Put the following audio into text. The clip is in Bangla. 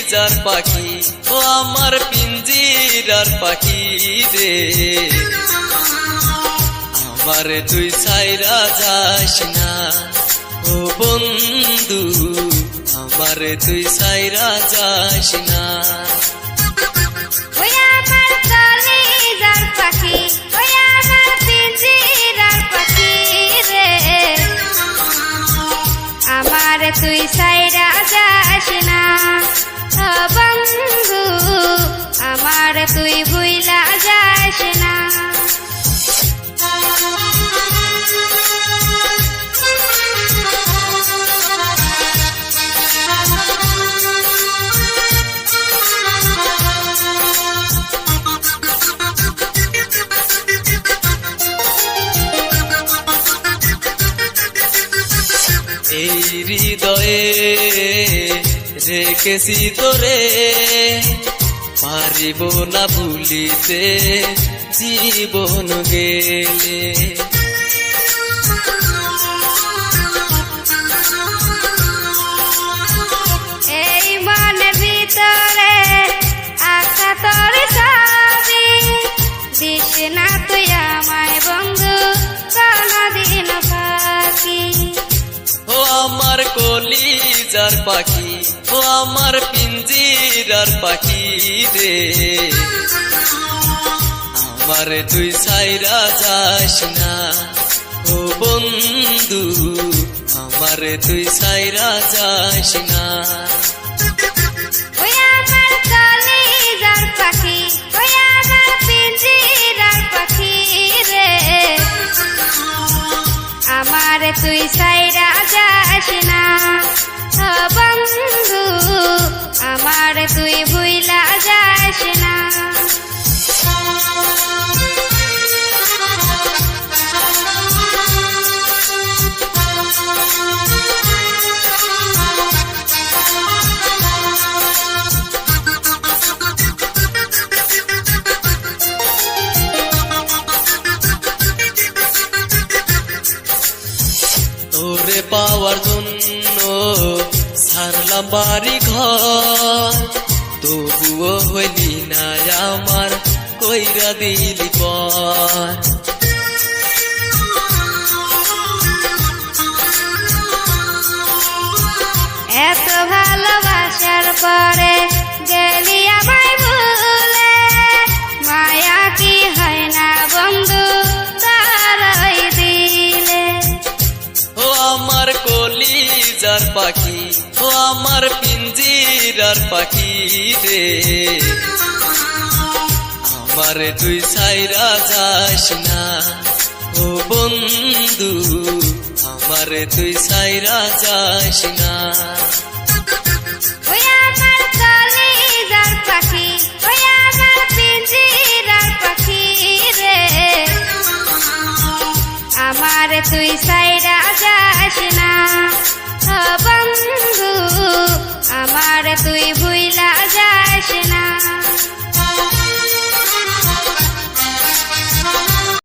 কলিজার পাখি ও আমার পিঞ্জিরার পাখি রে, আমারে তুই ছাইরা যাস না ও বন্ধু, আমারে তুই ছাইরা যাস না। ওই আমার কলিজার পাখি, ওই আমার পিঞ্জিরার পাখি রে, আমারে তুই ছাইরা যাস না ও বন্ধু, আমারে তুই ভুইলা যাস না। এই হৃদয়ে রেখেছি তোরে, পারিব না ভুলিতে জীবন গেলে। এই মনের ভিতরে আশা তোর ছবি, দিস না তুই আমায় বন্ধু কোনদিন ফাঁকি। ও আমার কলিজার পাখি ও আমার পিঞ্জিরার পাখি রে, আমারে তুই ছাইরা যাস না ও বন্ধু, আমারে তুই ছাইরা যাস না। ওই আমার কলিজার পাখি, ওই আমার পিঞ্জিরার পাখি রে, আমারে তুই ছাইরা যাস না ও বন্ধু, আমারে তুই ভুইলা যাস না। তোরে পাওয়ার জন্য ছাড়লাম বাড়ি ঘর, তবুও হইলি না আমার কইরা দিলি পর। এত ভালোবাসার পরে গেলি আমায় ভুলে, মায়া কি হয় না বন্ধু তারাই দিলে। ও আমার কলিজার পাখি ও আমার পিঞ্জিরার পাখি রে, আমারে তুই ছাইরা যাস না ও বন্ধু, আমারে তুই ছাইরা যাস না।